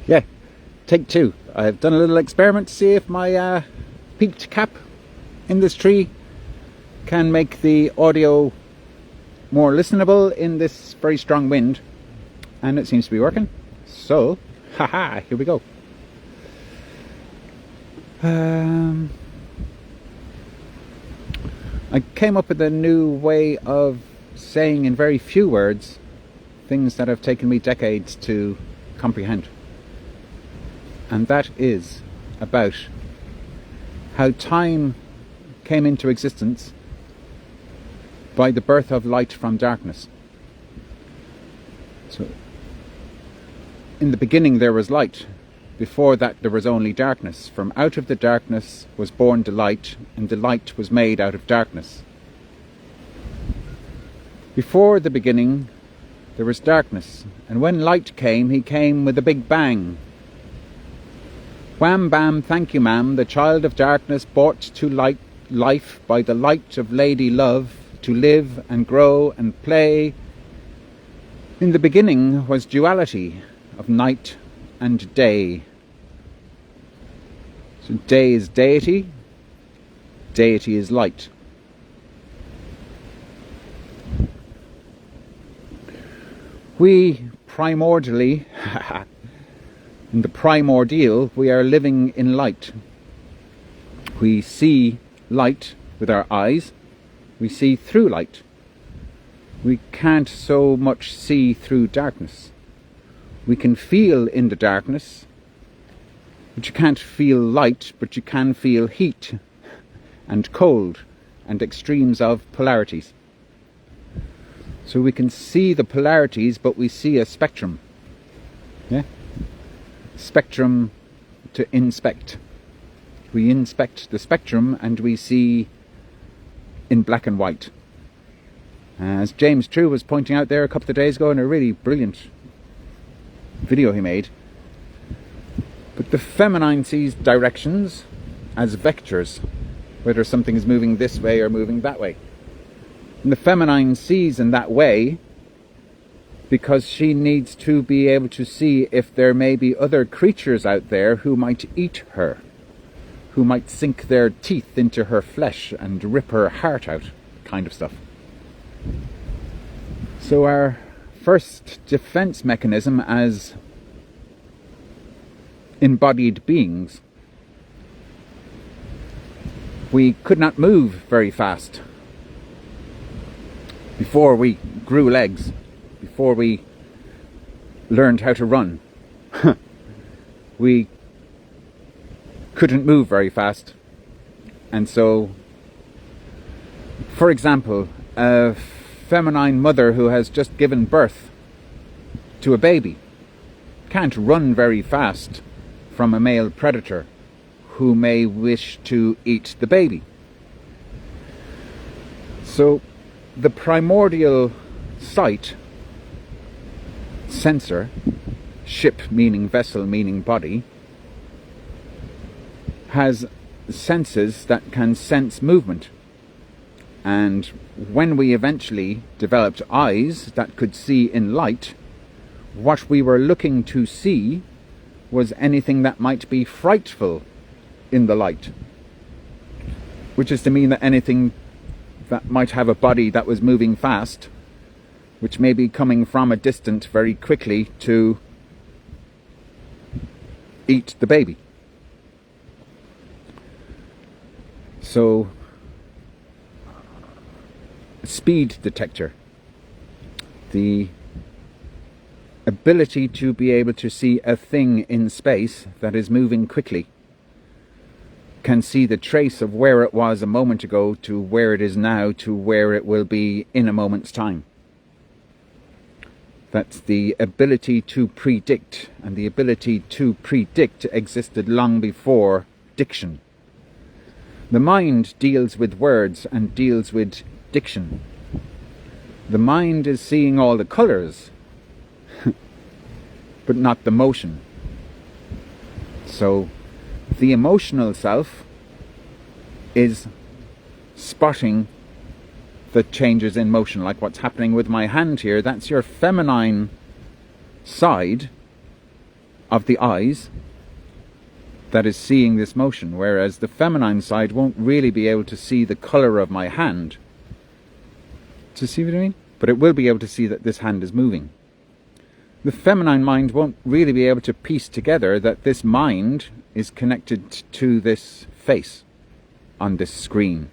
Yeah, take two. I've done a little experiment to see if my peaked cap in this tree can make the audio more listenable in this very strong wind, and it seems to be working. So, haha, here we go. I came up with a new way of saying in very few words things that have taken me decades to comprehend. And that is about how time came into existence by the birth of light from darkness. So, in the beginning there was light. Before that there was only darkness. From out of the darkness was born the light, and the light was made out of darkness. Before the beginning there was darkness, and when light came, he came with a big bang. Wham bam, thank you ma'am, the child of darkness brought to life by the light of Lady Love, to live and grow and play. In the beginning was duality of night and day. So day is deity, deity is light. We primordially, in the primordial, we are living in light. We see light with our eyes. We see through light. We can't so much see through darkness. We can feel in the darkness, but you can't feel light, but you can feel heat and cold and extremes of polarities. So we can see the polarities, but we see a spectrum. Yeah? Spectrum to inspect. We inspect the spectrum and we see in black and white. As James True was pointing out there a couple of days ago in a really brilliant video he made. But the feminine sees directions as vectors, whether something is moving this way or moving that way. And the feminine sees in that way because she needs to be able to see if there may be other creatures out there who might eat her, who might sink their teeth into her flesh and rip her heart out, kind of stuff. So our first defense mechanism as embodied beings, we could not move very fast before we grew legs, before we learned how to run. We couldn't move very fast. And so, for example, a feminine mother who has just given birth to a baby can't run very fast from a male predator who may wish to eat the baby. So the primordial sight, sensor, ship meaning vessel meaning body, has senses that can sense movement. And when we eventually developed eyes that could see in light, what we were looking to see was anything that might be frightful in the light, which is to mean that anything that might have a body that was moving fast, which may be coming from a distance very quickly to eat the baby. So, speed detector, the ability to be able to see a thing in space that is moving quickly, can see the trace of where it was a moment ago to where it is now to where it will be in a moment's time. That's the ability to predict, and the ability to predict existed long before diction. The mind deals with words and deals with diction. The mind is seeing all the colours, but not the motion. So the emotional self is spotting the changes in motion, like what's happening with my hand here. That's your feminine side of the eyes that is seeing this motion, whereas the feminine side won't really be able to see the colour of my hand. Do you see what I mean? But it will be able to see that this hand is moving. The feminine mind won't really be able to piece together that this mind is connected to this face on this screen.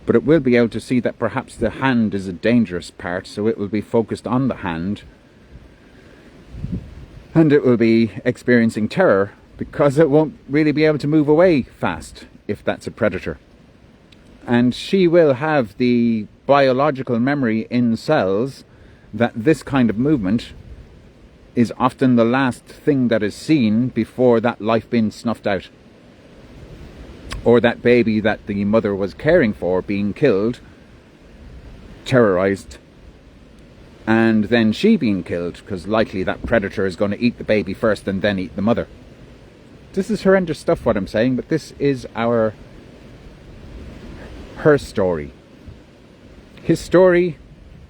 But it will be able to see that perhaps the hand is a dangerous part, so it will be focused on the hand, and it will be experiencing terror because it won't really be able to move away fast if that's a predator. And she will have the biological memory in cells that this kind of movement is often the last thing that is seen before that life being snuffed out, or that baby that the mother was caring for being killed, terrorized, and then she being killed, because likely that predator is going to eat the baby first and then eat the mother. This is horrendous stuff what I'm saying, but this is her story. His story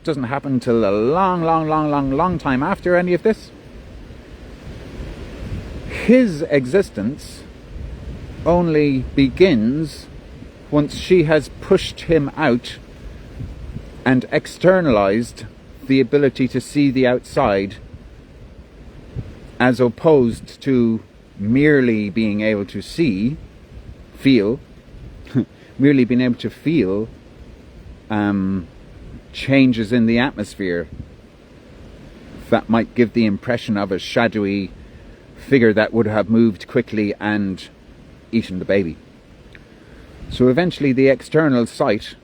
doesn't happen till a long time after any of this. His existence only begins once she has pushed him out and externalized the ability to see the outside, as opposed to merely being able to feel merely being able to feel changes in the atmosphere that might give the impression of a shadowy figure that would have moved quickly and eaten the baby. So eventually the external sight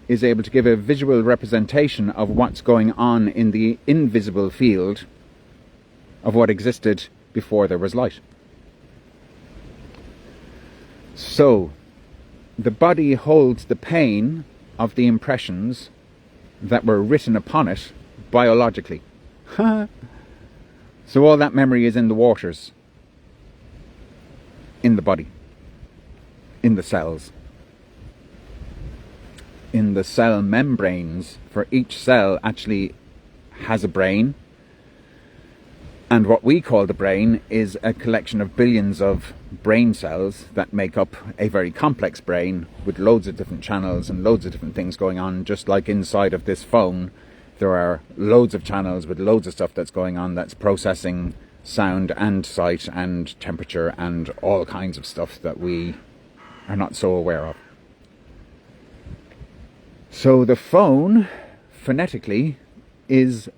is able to give a visual representation of what's going on in the invisible field of what existed before there was light. So the body holds the pain of the impressions that were written upon it biologically. So all that memory is in the waters, in the body, in the cells, in the cell membranes. For each cell actually has a brain, and what we call the brain is a collection of billions of brain cells that make up a very complex brain with loads of different channels and loads of different things going on. Just like inside of this phone, there are loads of channels with loads of stuff that's going on that's processing sound and sight and temperature and all kinds of stuff that we are not so aware of. So the phone, phonetically, is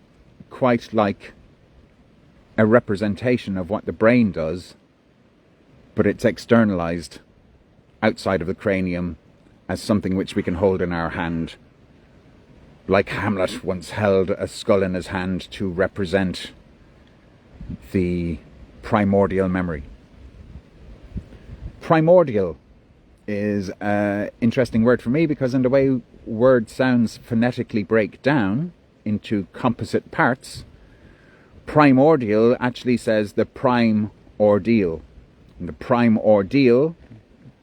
quite like a representation of what the brain does, but it's externalized outside of the cranium as something which we can hold in our hand, like Hamlet once held a skull in his hand to represent the primordial memory. Primordial is an interesting word for me, because in the way word sounds phonetically break down into composite parts, primordial actually says the prime ordeal. And the prime ordeal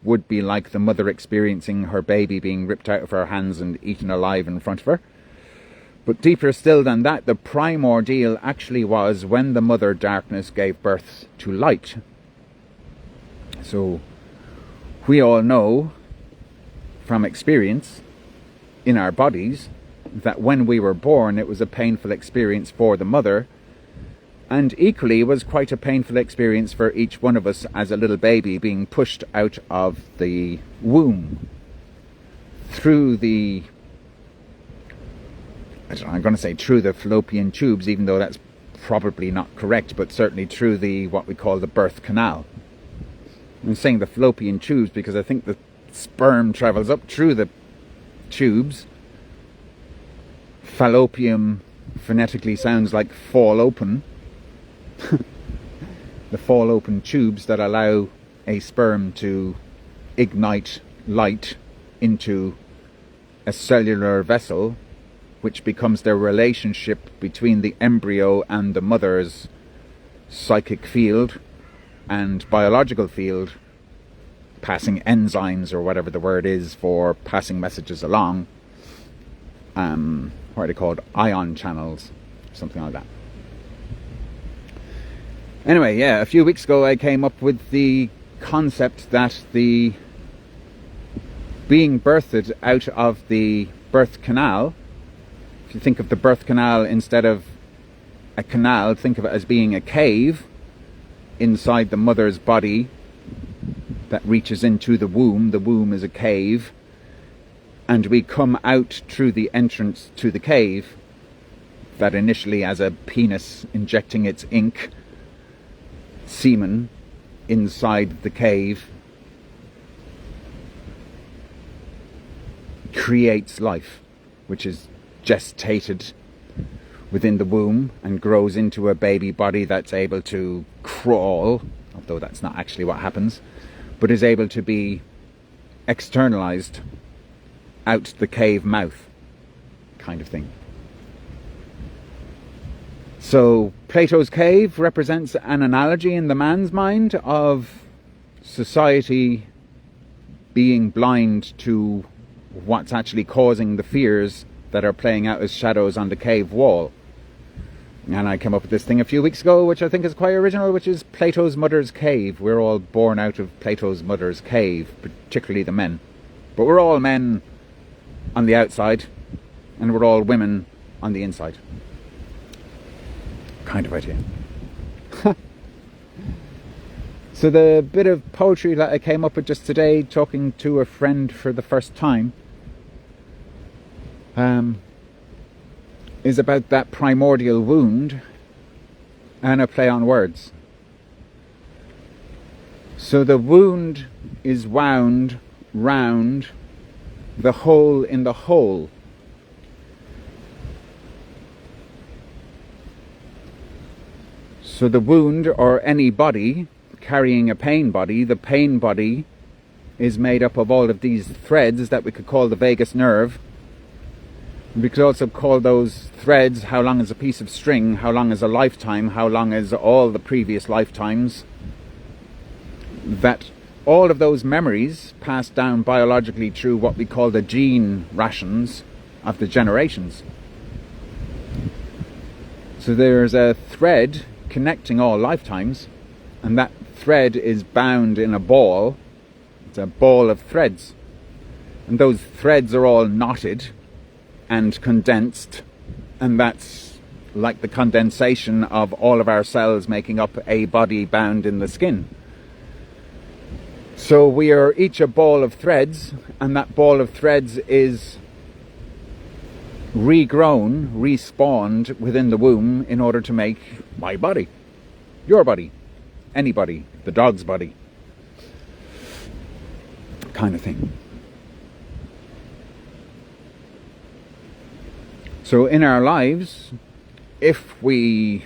would be like the mother experiencing her baby being ripped out of her hands and eaten alive in front of her. But deeper still than that, the primordial actually was when the mother darkness gave birth to light. So we all know from experience in our bodies that when we were born, it was a painful experience for the mother, and equally was quite a painful experience for each one of us as a little baby being pushed out of the womb through the, I'm going to say through the fallopian tubes, even though that's probably not correct, but certainly through the, what we call the birth canal. I'm saying the fallopian tubes because I think the sperm travels up through the tubes. Fallopian phonetically sounds like fall open. The fall open tubes that allow a sperm to ignite light into a cellular vessel, which becomes the relationship between the embryo and the mother's psychic field and biological field, passing enzymes or whatever the word is for passing messages along. What are they called? Ion channels, something like that. Anyway, yeah, a few weeks ago I came up with the concept that the being birthed out of the birth canal, if you think of the birth canal instead of a canal, think of it as being a cave inside the mother's body that reaches into the womb. The womb is a cave, and we come out through the entrance to the cave that initially as a penis injecting its ink, semen inside the cave, creates life, which is gestated within the womb and grows into a baby body that's able to crawl, although that's not actually what happens, but is able to be externalized out the cave mouth, kind of thing. So Plato's cave represents an analogy in the man's mind of society being blind to what's actually causing the fears that are playing out as shadows on the cave wall. And I came up with this thing a few weeks ago, which I think is quite original, which is Plato's mother's cave. We're all born out of Plato's mother's cave, particularly the men. But we're all men on the outside, and we're all women on the inside. Kind of idea. So the bit of poetry that I came up with just today, talking to a friend for the first time, is about that primordial wound and a play on words. So the wound is wound round the hole in the hole. So the wound, or any body carrying a pain body, the pain body is made up of all of these threads that we could call the vagus nerve. We could also call those threads how long is a piece of string, how long is a lifetime, how long is all the previous lifetimes. That all of those memories passed down biologically through what we call the gene rations of the generations. So there's a thread connecting all lifetimes, and that thread is bound in a ball. It's a ball of threads, and those threads are all knotted and condensed, and that's like the condensation of all of our cells making up a body bound in the skin. So we are each a ball of threads, and that ball of threads is regrown, respawned within the womb in order to make my body, your body, anybody, the dog's body, kind of thing. So in our lives, if we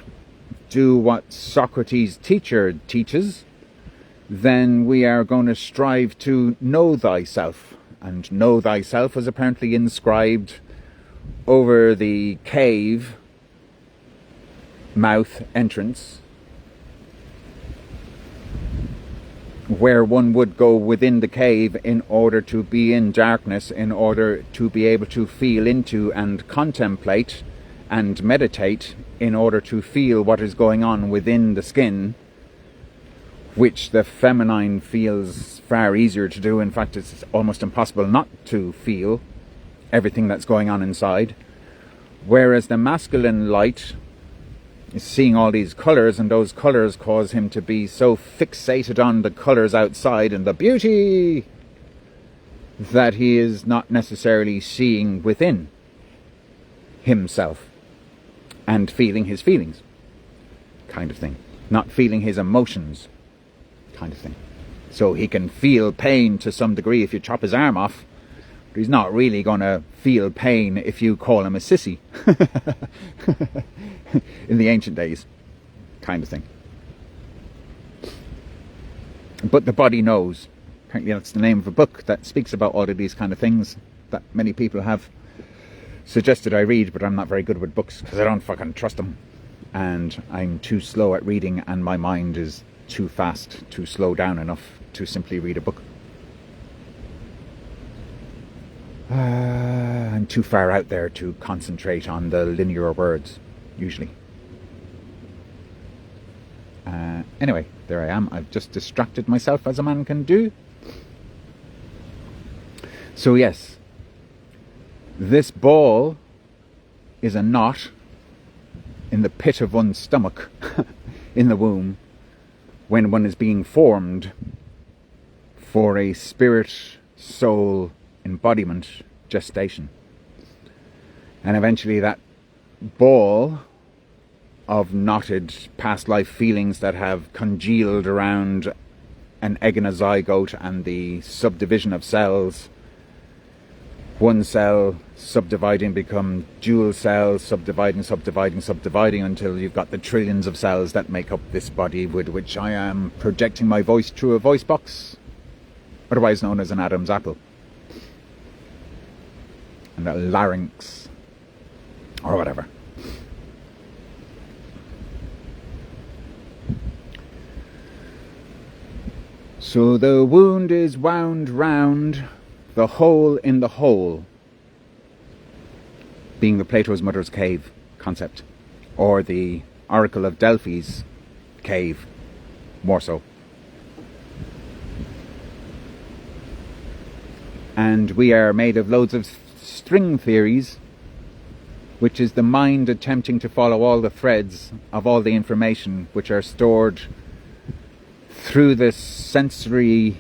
do what Socrates' teacher teaches, then we are going to strive to know thyself. And know thyself was apparently inscribed over the cave mouth entrance, where one would go within the cave in order to be in darkness, in order to be able to feel into and contemplate and meditate, in order to feel what is going on within the skin, which the feminine feels far easier to do. In fact, it's almost impossible not to feel everything that's going on inside. Whereas the masculine light is seeing all these colours, and those colours cause him to be so fixated on the colours outside and the beauty that he is not necessarily seeing within himself and feeling his feelings, kind of thing. Not feeling his emotions, kind of thing. So he can feel pain to some degree if you chop his arm off, but he's not really going to feel pain if you call him a sissy. In the ancient days, kind of thing. But the body knows. Apparently that's the name of a book that speaks about all of these kind of things that many people have suggested I read, but I'm not very good with books because I don't fucking trust them. And I'm too slow at reading, and my mind is too fast to slow down enough to simply read a book. I'm too far out there to concentrate on the linear words, usually. Anyway, there I am. I've just distracted myself as a man can do. So yes, this ball is a knot in the pit of one's stomach, in the womb, when one is being formed for a spirit, soul, embodiment, gestation. And eventually that ball of knotted past life feelings that have congealed around an egg and a zygote and the subdivision of cells, one cell subdividing, become dual cells, subdividing until you've got the trillions of cells that make up this body with which I am projecting my voice through a voice box, otherwise known as an Adam's apple, and a larynx, or whatever. So the wound is wound round the hole in the hole, being the Plato's Mother's Cave concept, or the Oracle of Delphi's cave, more so. And we are made of loads of string theories, which is the mind attempting to follow all the threads of all the information which are stored through this sensory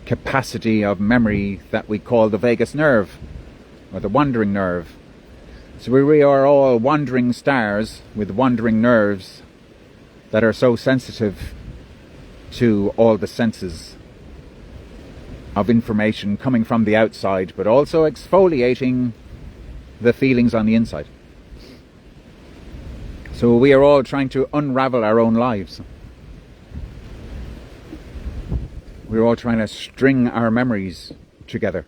capacity of memory that we call the vagus nerve, or the wandering nerve. So we are all wandering stars with wandering nerves that are so sensitive to all the senses of information coming from the outside, but also exfoliating the feelings on the inside. So we are all trying to unravel our own lives. We're all trying to string our memories together.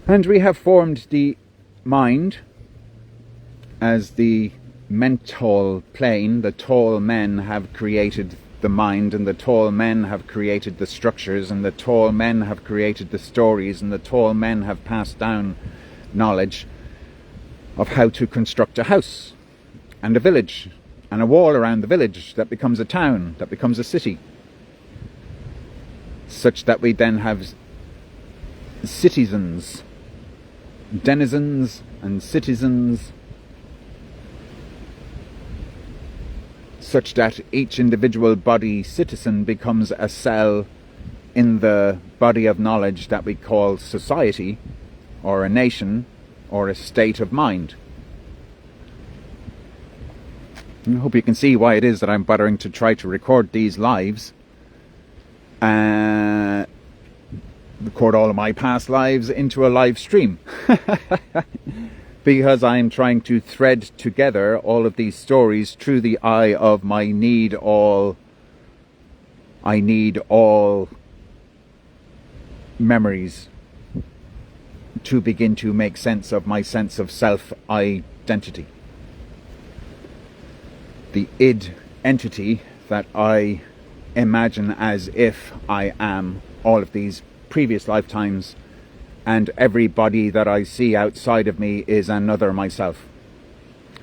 And we have formed the mind as the mental plane. The tall men have created the mind, and the tall men have created the structures, and the tall men have created the stories, and the tall men have passed down knowledge of how to construct a house and a village and a wall around the village that becomes a town, that becomes a city, such that we then have citizens, denizens and citizens, such that each individual body citizen becomes a cell in the body of knowledge that we call society, or a nation, or a state of mind. I hope you can see why it is that I'm bothering to try to record these lives, record all of my past lives into a live stream. Because I'm trying to thread together all of these stories through the eye of my I need all memories to begin to make sense of my sense of self-identity. The id entity that I imagine as if I am all of these previous lifetimes, and everybody that I see outside of me is another myself.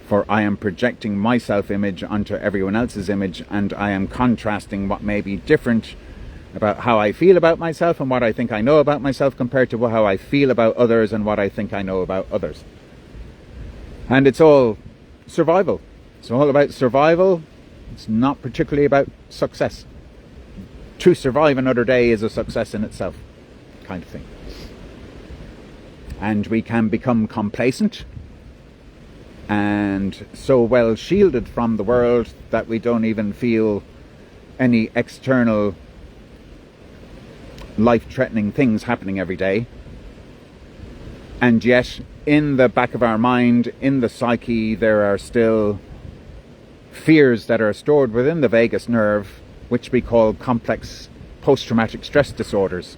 For I am projecting my self-image onto everyone else's image, and I am contrasting what may be different about how I feel about myself and what I think I know about myself compared to how I feel about others and what I think I know about others. And it's all survival. It's all about survival. It's not particularly about success. To survive another day is a success in itself, kind of thing. And we can become complacent and so well shielded from the world that we don't even feel any external life-threatening things happening every day. And yet, in the back of our mind, in the psyche, there are still fears that are stored within the vagus nerve, which we call complex post-traumatic stress disorders,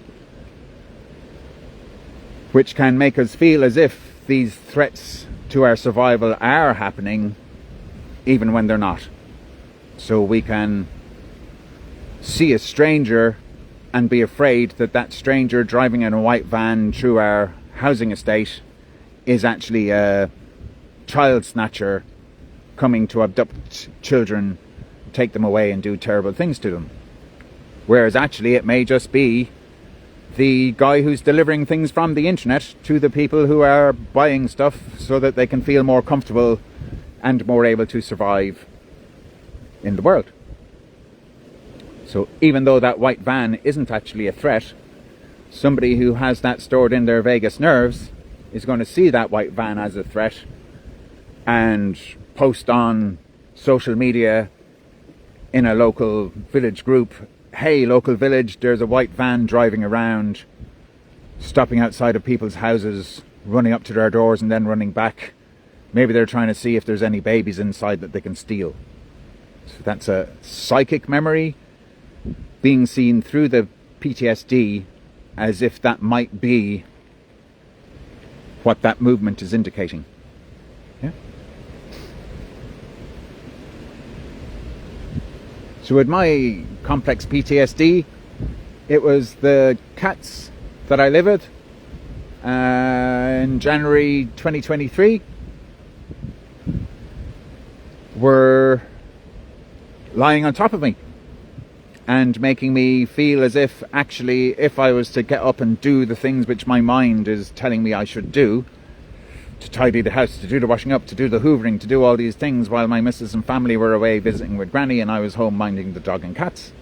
which can make us feel as if these threats to our survival are happening even when they're not. So we can see a stranger and be afraid that that stranger driving in a white van through our housing estate is actually a child snatcher coming to abduct children take them away and do terrible things to them. Whereas actually it may just be the guy who's delivering things from the internet to the people who are buying stuff so that they can feel more comfortable and more able to survive in the world. So even though that white van isn't actually a threat, somebody who has that stored in their vagus nerves is going to see that white van as a threat and post on social media in a local village group, hey, local village, there's a white van driving around, stopping outside of people's houses, running up to their doors and then running back. Maybe they're trying to see if there's any babies inside that they can steal. So that's a psychic memory being seen through the PTSD, as if that might be what that movement is indicating. Yeah. So with my complex PTSD, it was the cats that I live with in January 2023 were lying on top of me and making me feel as if actually if I was to get up and do the things which my mind is telling me I should do, to tidy the house, to do the washing up, to do the hoovering, to do all these things while my missus and family were away visiting with Granny and I was home minding the dog and cats.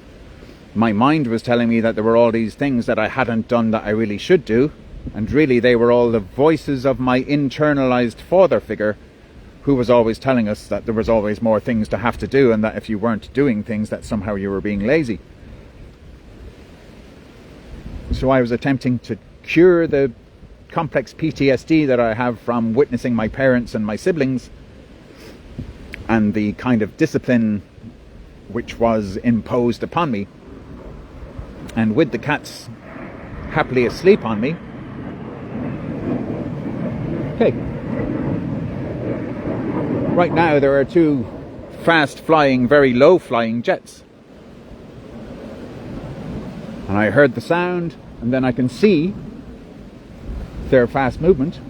My mind was telling me that there were all these things that I hadn't done that I really should do, and really they were all the voices of my internalized father figure who was always telling us that there was always more things to have to do and that if you weren't doing things that somehow you were being lazy. So I was attempting to cure the complex PTSD that I have from witnessing my parents and my siblings and the kind of discipline which was imposed upon me. And with the cats happily asleep on me, okay, right now there are two fast flying, very low flying jets. And I heard the sound and then I can see their fast movement,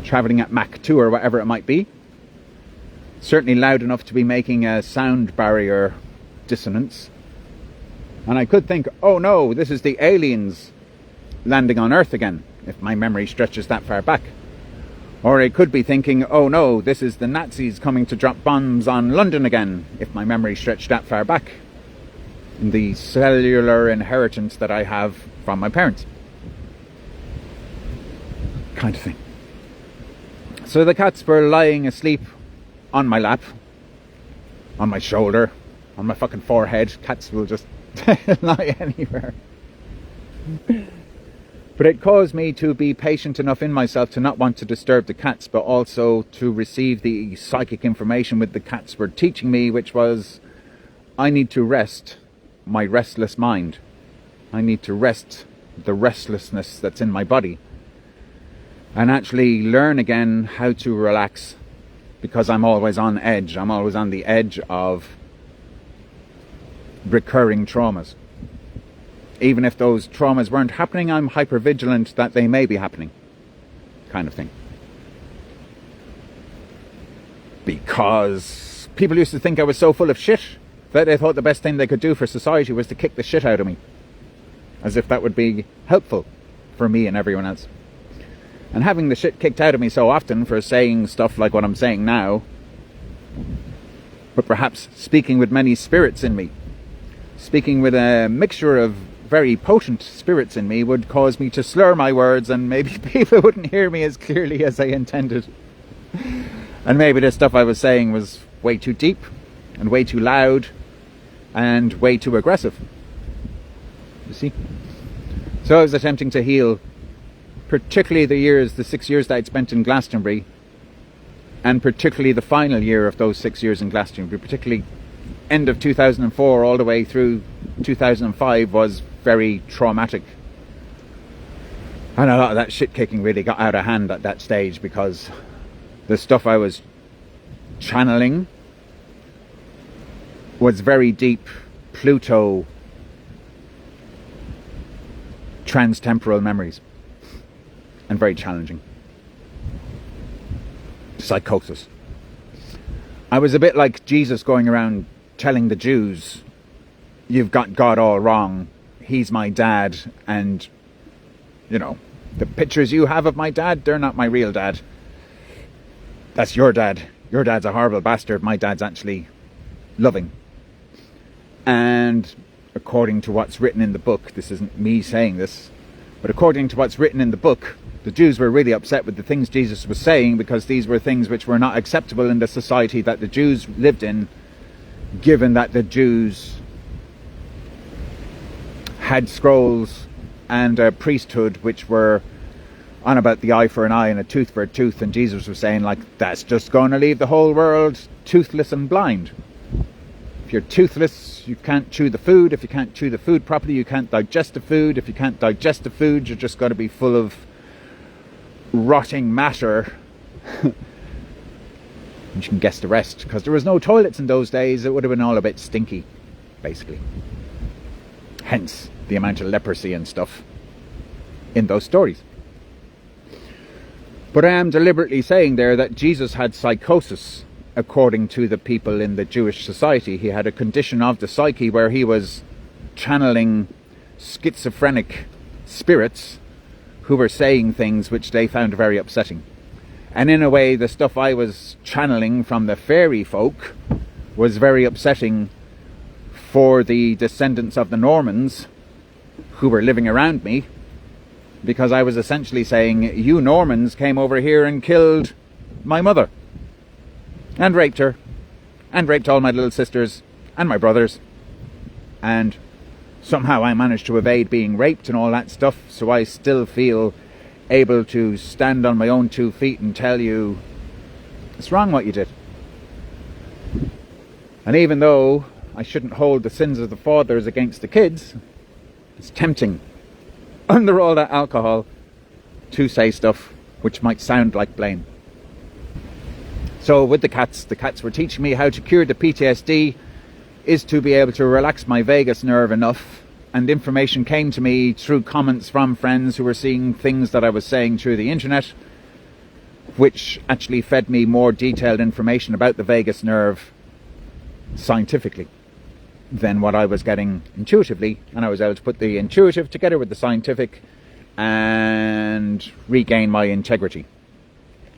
travelling at Mach 2 or whatever it might be. Certainly loud enough to be making a sound barrier dissonance. And I could think, oh no, this is the aliens landing on Earth again, if my memory stretches that far back. Or I could be thinking, oh no, this is the Nazis coming to drop bombs on London again, if my memory stretched that far back. In the cellular inheritance that I have from my parents. Kind of thing. So the cats were lying asleep on my lap, on my shoulder, on my fucking forehead. Cats will just lie anywhere. But it caused me to be patient enough in myself to not want to disturb the cats, but also to receive the psychic information which the cats were teaching me, which was, I need to rest my restless mind. I need to rest the restlessness that's in my body. And actually learn again how to relax, because I'm always on edge. I'm always on the edge of recurring traumas. Even if those traumas weren't happening, I'm hypervigilant that they may be happening, kind of thing. Because people used to think I was so full of shit that they thought the best thing they could do for society was to kick the shit out of me. As if that would be helpful for me and everyone else. And having the shit kicked out of me so often for saying stuff like what I'm saying now, but perhaps speaking with many spirits in me, speaking with a mixture of very potent spirits in me, would cause me to slur my words, and maybe people wouldn't hear me as clearly as they intended. And maybe the stuff I was saying was way too deep and way too loud and way too aggressive. You see? So I was attempting to heal, particularly the 6 years that I'd spent in Glastonbury, and particularly the final year of those 6 years in Glastonbury, particularly end of 2004 all the way through 2005 was very traumatic. And a lot of that shit kicking really got out of hand at that stage, because the stuff I was channeling was very deep Pluto trans-temporal memories. And very challenging. Psychosis. I was a bit like Jesus going around telling the Jews, you've got God all wrong, he's my dad, and, you know, the pictures you have of my dad, they're not my real dad. That's your dad. Your dad's a horrible bastard, my dad's actually loving. And according to what's written in the book, this isn't me saying this, but according to what's written in the book, the Jews were really upset with the things Jesus was saying, because these were things which were not acceptable in the society that the Jews lived in, given that the Jews had scrolls and a priesthood which were on about the eye for an eye and a tooth for a tooth, and Jesus was saying, like, that's just going to leave the whole world toothless and blind. If you're toothless, you can't chew the food. If you can't chew the food properly, you can't digest the food. If you can't digest the food, you're just going to be full of rotting matter. You can guess the rest, because there was no toilets in those days. It would have been all a bit stinky, basically. Hence the amount of leprosy and stuff in those stories. But I am deliberately saying there that Jesus had psychosis, according to the people in the Jewish society. He had a condition of the psyche where he was channeling schizophrenic spirits who were saying things which they found very upsetting. And in a way, the stuff I was channeling from the fairy folk was very upsetting for the descendants of the Normans who were living around me, because I was essentially saying, you Normans came over here and killed my mother, and raped her, and raped all my little sisters and my brothers, and somehow I managed to evade being raped and all that stuff, so I still feel able to stand on my own 2 feet and tell you it's wrong what you did. And even though I shouldn't hold the sins of the fathers against the kids, it's tempting under all that alcohol to say stuff which might sound like blame. So with the cats were teaching me how to cure the PTSD is to be able to relax my vagus nerve enough, and information came to me through comments from friends who were seeing things that I was saying through the internet, which actually fed me more detailed information about the vagus nerve scientifically than what I was getting intuitively, and I was able to put the intuitive together with the scientific and regain my integrity,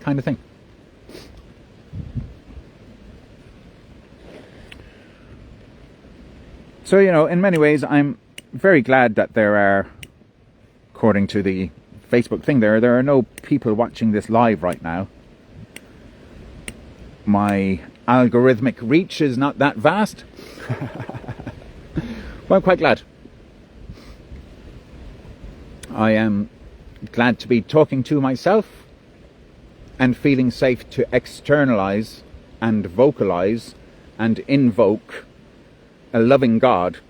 kind of thing. So, you know, in many ways I'm very glad that there are, according to the Facebook thing there are no people watching this live right now. My algorithmic reach is not that vast. Well, I'm quite glad. I am glad to be talking to myself and feeling safe to externalize and vocalize and invoke a loving God,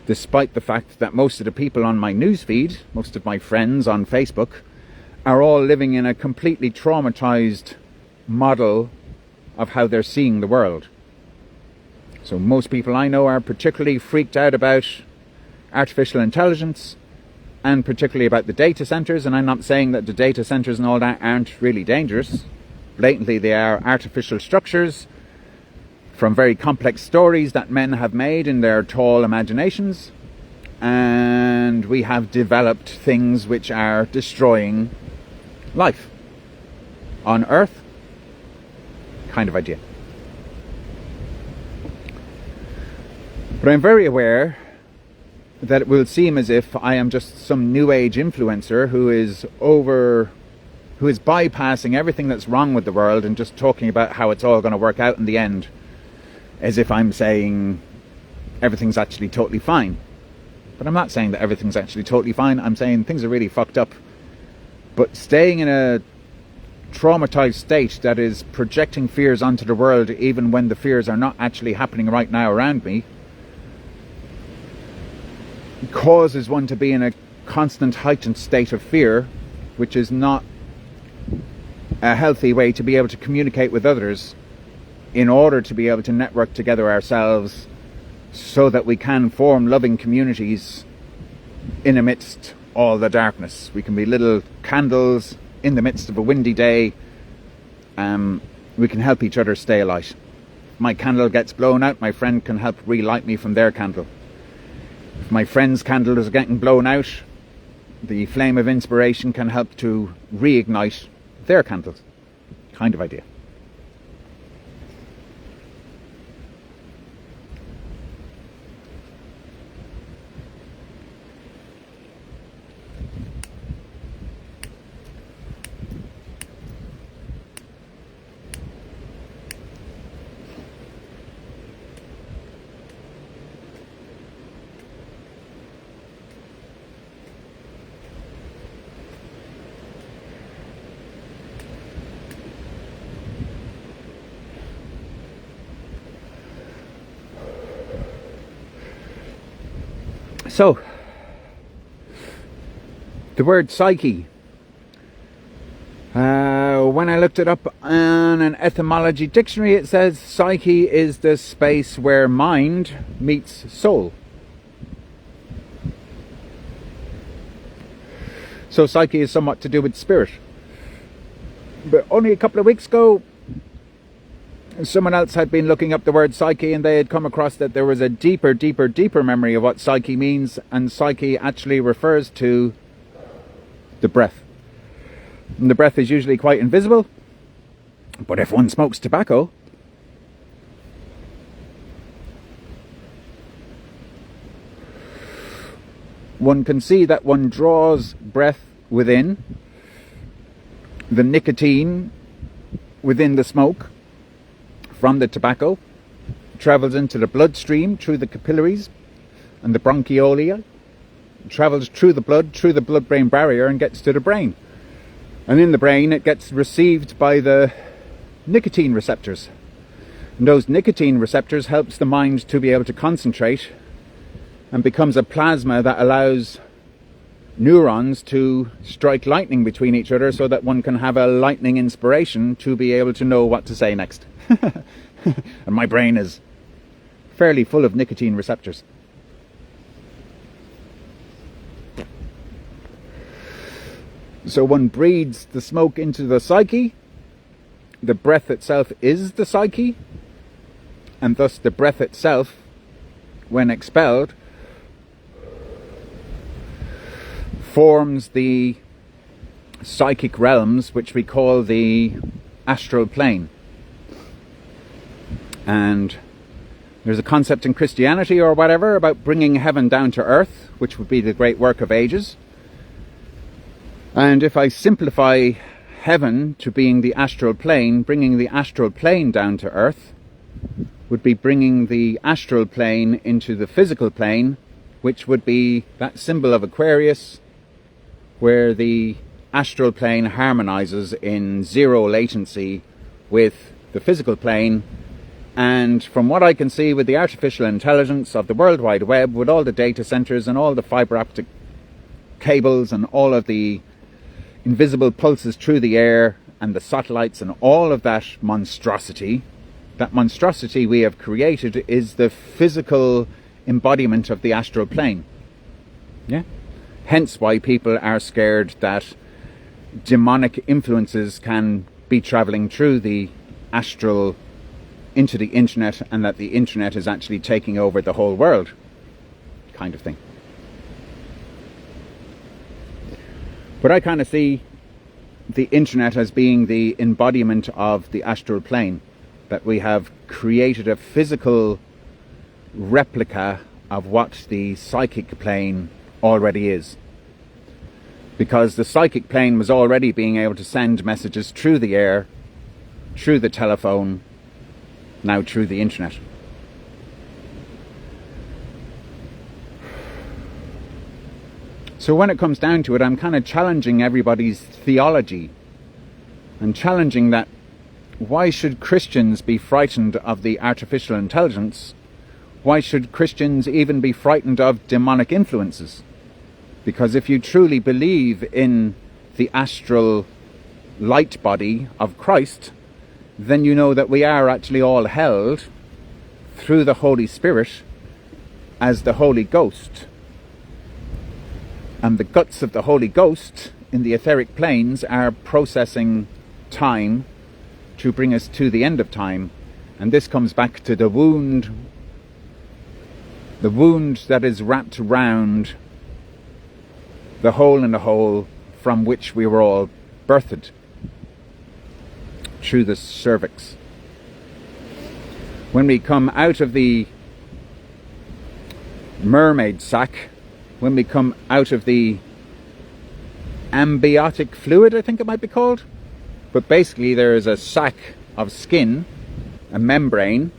despite the fact that most of the people on my newsfeed, most of my friends on Facebook, are all living in a completely traumatized model of how they're seeing the world. So most people I know are particularly freaked out about artificial intelligence, and particularly about the data centers. And I'm not saying that the data centers and all that aren't really dangerous. Blatantly, they are artificial structures from very complex stories that men have made in their tall imaginations, and we have developed things which are destroying life on Earth, kind of idea. But I'm very aware that it will seem as if I am just some new age influencer who is bypassing everything that's wrong with the world and just talking about how it's all going to work out in the end, as if I'm saying everything's actually totally fine. But I'm not saying that everything's actually totally fine. I'm saying things are really fucked up. But staying in a traumatized state that is projecting fears onto the world, even when the fears are not actually happening right now around me, causes one to be in a constant heightened state of fear, which is not a healthy way to be able to communicate with others in order to be able to network together ourselves so that we can form loving communities in amidst all the darkness. We can be little candles in the midst of a windy day, we can help each other stay alight. If my candle gets blown out, my friend can help relight me from their candle. If my friend's candle is getting blown out, the flame of inspiration can help to reignite their candles. Kind of idea. So, the word psyche, when I looked it up on an etymology dictionary, it says psyche is the space where mind meets soul. So psyche is somewhat to do with spirit. But only a couple of weeks ago, someone else had been looking up the word psyche, and they had come across that there was a deeper memory of what psyche means, and psyche actually refers to the breath. And the breath is usually quite invisible, but if one smokes tobacco, one can see that one draws breath within, the nicotine within the smoke from the tobacco travels into the bloodstream through the capillaries and the bronchiolia, travels through the blood-brain barrier and gets to the brain. And in the brain it gets received by the nicotine receptors. And those nicotine receptors helps the mind to be able to concentrate and becomes a plasma that allows neurons to strike lightning between each other so that one can have a lightning inspiration to be able to know what to say next. And my brain is fairly full of nicotine receptors. So one breathes the smoke into the psyche. The breath itself is the psyche, and thus the breath itself, when expelled, forms the psychic realms which we call the astral plane. And there's a concept in Christianity or whatever about bringing heaven down to earth, which would be the great work of ages. And if I simplify heaven to being the astral plane, bringing the astral plane down to earth would be bringing the astral plane into the physical plane, which would be that symbol of Aquarius, where the astral plane harmonizes in zero latency with the physical plane. And from what I can see with the artificial intelligence of the World Wide Web, with all the data centers and all the fiber optic cables and all of the invisible pulses through the air and the satellites and all of that monstrosity we have created is the physical embodiment of the astral plane. Yeah? Hence why people are scared that demonic influences can be traveling through the astral into the internet, and that the internet is actually taking over the whole world, kind of thing. But I kind of see the internet as being the embodiment of the astral plane, that we have created a physical replica of what the psychic plane already is. Because the psychic plane was already being able to send messages through the air, through the telephone, now through the internet. So when it comes down to it, I'm kind of challenging everybody's theology and challenging that why should Christians be frightened of the artificial intelligence? Why should Christians even be frightened of demonic influences? Because if you truly believe in the astral light body of Christ, then you know that we are actually all held through the Holy Spirit as the Holy Ghost. And the guts of the Holy Ghost in the etheric planes are processing time to bring us to the end of time. And this comes back to the wound that is wrapped around the hole in the hole from which we were all birthed, through the cervix. When we come out of the mermaid sac, when we come out of the amniotic fluid, I think it might be called, but basically there is a sac of skin, a membrane,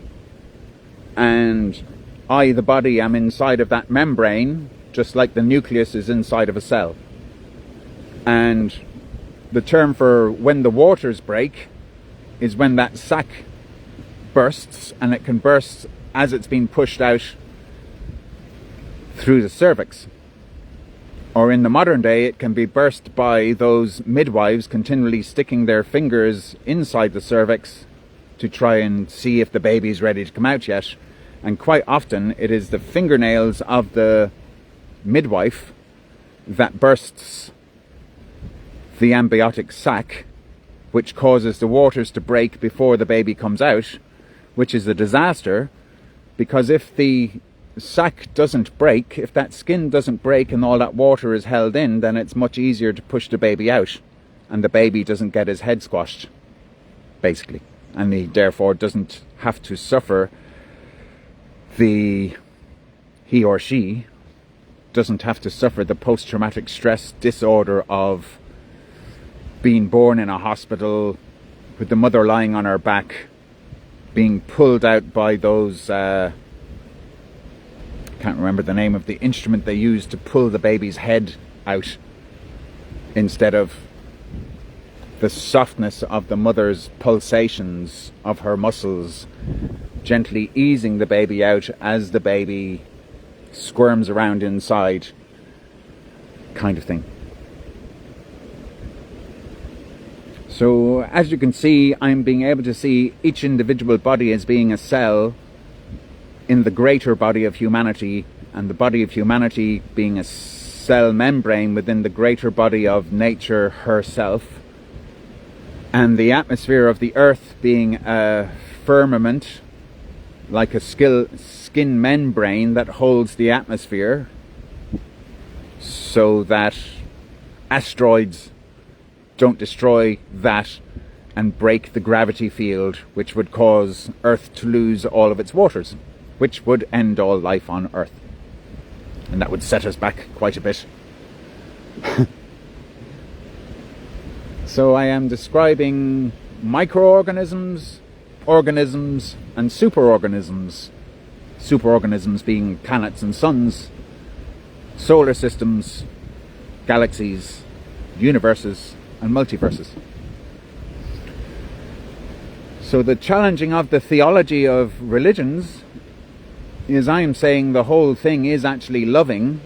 and I, the body, am inside of that membrane, just like the nucleus is inside of a cell. And the term for when the waters break is when that sac bursts, and it can burst as it's being pushed out through the cervix. Or in the modern day, it can be burst by those midwives continually sticking their fingers inside the cervix to try and see if the baby's ready to come out yet. And quite often it is the fingernails of the midwife that bursts the amniotic sac, which causes the waters to break before the baby comes out, which is a disaster, because if the sac doesn't break, if that skin doesn't break and all that water is held in, then it's much easier to push the baby out, and the baby doesn't get his head squashed, basically, and he therefore doesn't have to suffer he or she doesn't have to suffer the post-traumatic stress disorder of being born in a hospital with the mother lying on her back, being pulled out by those, can't remember the name of the instrument they use to pull the baby's head out, instead of the softness of the mother's pulsations of her muscles, gently easing the baby out as the baby squirms around inside, kind of thing. So as you can see, I'm being able to see each individual body as being a cell in the greater body of humanity, and the body of humanity being a cell membrane within the greater body of nature herself, and the atmosphere of the earth being a firmament, like a skin membrane that holds the atmosphere, so that asteroids don't destroy that and break the gravity field, which would cause Earth to lose all of its waters, which would end all life on Earth. And that would set us back quite a bit. So I am describing microorganisms, organisms, and superorganisms. Superorganisms being planets and suns, solar systems, galaxies, universes, and multiverses. So the challenging of the theology of religions is, I am saying the whole thing is actually loving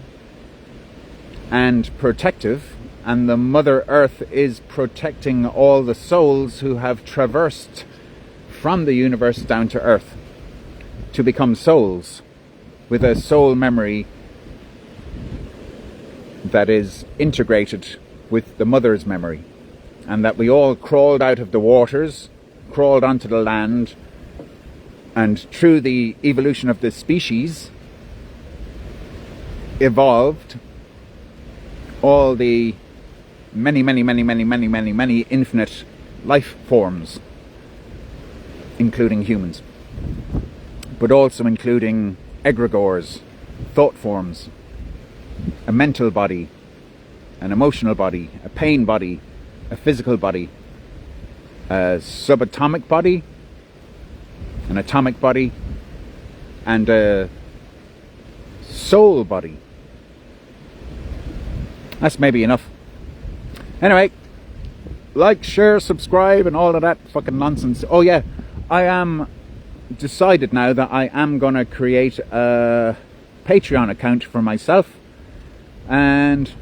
and protective, and the Mother Earth is protecting all the souls who have traversed from the universe down to Earth to become souls with a soul memory that is integrated with the Mother's memory, and that we all crawled out of the waters, crawled onto the land, and through the evolution of the species evolved all the many infinite life forms, including humans, but also including egregores, thought forms, a mental body, an emotional body, a pain body, a physical body, a subatomic body, an atomic body, and a soul body. That's maybe enough. Anyway, like, share, subscribe, and all of that fucking nonsense. Oh yeah, I am decided now that I am going to create a Patreon account for myself, and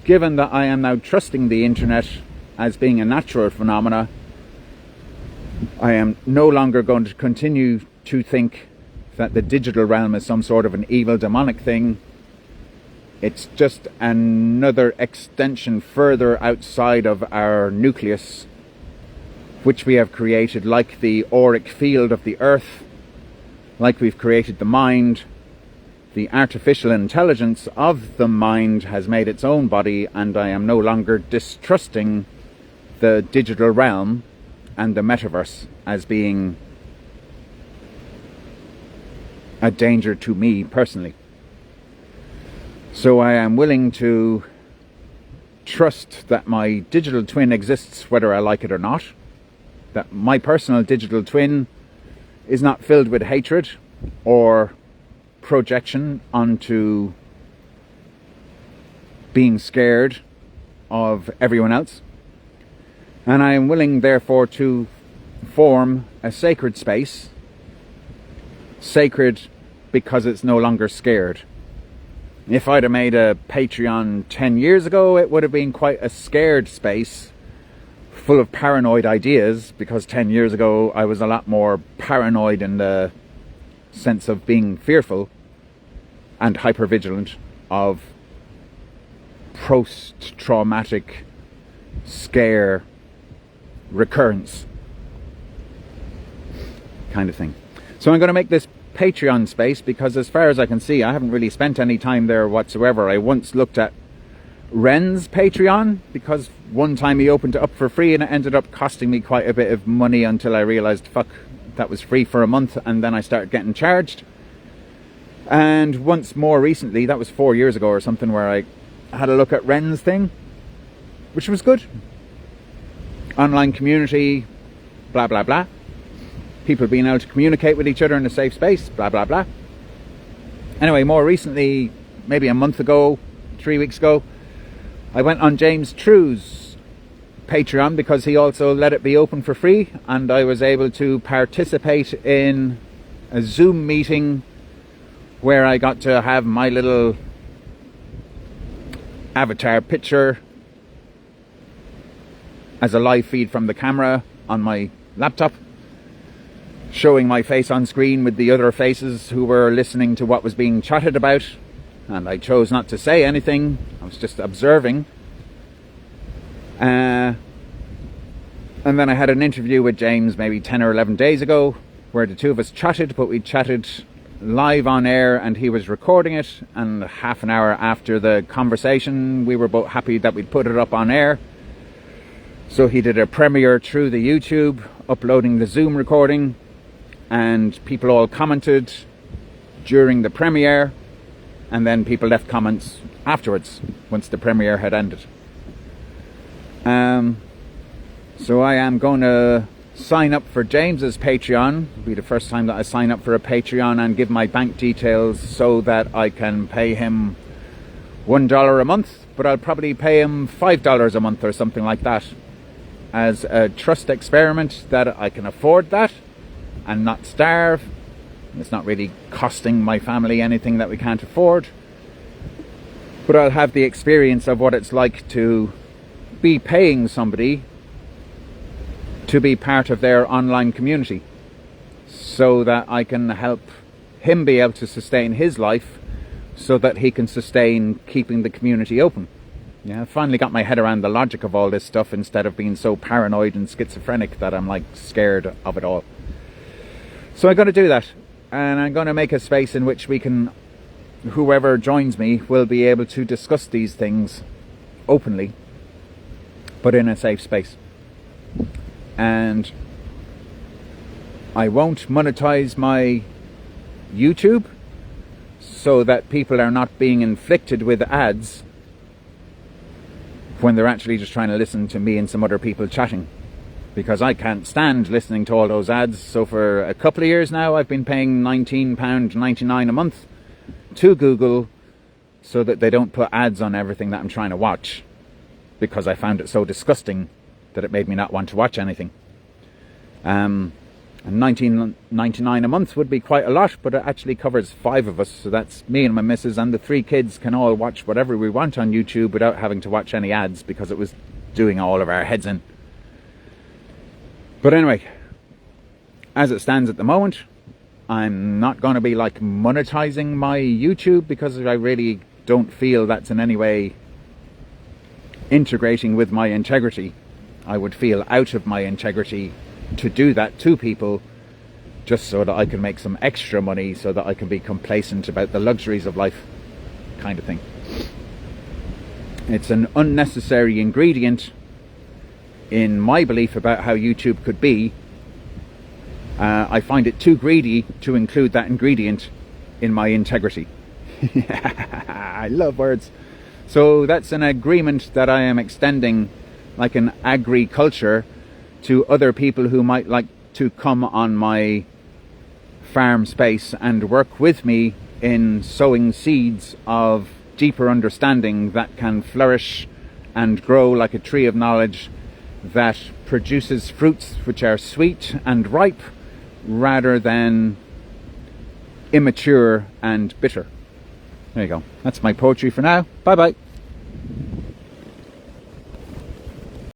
given that I am now trusting the internet as being a natural phenomena, I am no longer going to continue to think that the digital realm is some sort of an evil demonic thing. It's just another extension further outside of our nucleus which we have created, like the auric field of the earth, like we've created the mind. The artificial intelligence of the mind has made its own body, and I am no longer distrusting the digital realm and the metaverse as being a danger to me personally. So I am willing to trust that my digital twin exists whether I like it or not, that my personal digital twin is not filled with hatred or projection onto being scared of everyone else. And I am willing therefore to form a sacred space, sacred because it's no longer scared. If I'd have made a Patreon 10 years ago, it would have been quite a scared space full of paranoid ideas, because 10 years ago I was a lot more paranoid in the sense of being fearful and hypervigilant of post-traumatic scare recurrence kind of thing. So I'm going to make this Patreon space because, as far as I can see, I haven't really spent any time there whatsoever. I once looked at Ren's Patreon because one time he opened it up for free and it ended up costing me quite a bit of money until I realized, fuck, that was free for a month, and then I started getting charged. And once more recently, that was 4 years ago or something, where I had a look at Ren's thing, which was good. Online community, blah blah blah. People being able to communicate with each other in a safe space, blah blah blah. Anyway, more recently, maybe a month ago, 3 weeks ago, I went on James True's Patreon because he also let it be open for free, and I was able to participate in a Zoom meeting where I got to have my little avatar picture as a live feed from the camera on my laptop, showing my face on screen with the other faces who were listening to what was being chatted about. And I chose not to say anything. I was just observing. And then I had an interview with James maybe 10 or 11 days ago where the two of us chatted, but we chatted live on air and he was recording it, and half an hour after the conversation we were both happy that we'd put it up on air. So he did a premiere through the YouTube, uploading the Zoom recording, and people all commented during the premiere, and then people left comments afterwards once the premiere had ended. So I am going to sign up for James's Patreon. It'll be the first time that I sign up for a Patreon, and give my bank details so that I can pay him $1 a month, but I'll probably pay him $5 a month or something like that as a trust experiment that I can afford that and not starve. It's not really costing my family anything that we can't afford, but I'll have the experience of what it's like to be paying somebody to be part of their online community, so that I can help him be able to sustain his life so that he can sustain keeping the community open. Yeah, I finally got my head around the logic of all this stuff instead of being so paranoid and schizophrenic that I'm like scared of it all. So I'm going to do that, and I'm going to make a space in which we can, whoever joins me will be able to discuss these things openly, but in a safe space. And I won't monetize my YouTube so that people are not being inflicted with ads when they're actually just trying to listen to me and some other people chatting, because I can't stand listening to all those ads. So for a couple of years now I've been paying £19.99 a month to Google so that they don't put ads on everything that I'm trying to watch, because I found it so disgusting that it made me not want to watch anything. And $19.99 a month would be quite a lot, but it actually covers 5 of us, so that's me and my missus, and the 3 kids can all watch whatever we want on YouTube without having to watch any ads, because it was doing all of our heads in. But anyway, as it stands at the moment, I'm not going to be like monetizing my YouTube, because I really don't feel that's in any way integrating with my integrity I would feel out of my integrity to do that to people just so that I can make some extra money, so that I can be complacent about the luxuries of life, kind of thing. It's an unnecessary ingredient in my belief about how YouTube could be. I find it too greedy to include that ingredient in my integrity. I love words. So that's an agreement that I am extending, like an agriculture, to other people who might like to come on my farm space and work with me in sowing seeds of deeper understanding that can flourish and grow like a tree of knowledge that produces fruits which are sweet and ripe rather than immature and bitter. There you go. That's my poetry for now. Bye bye.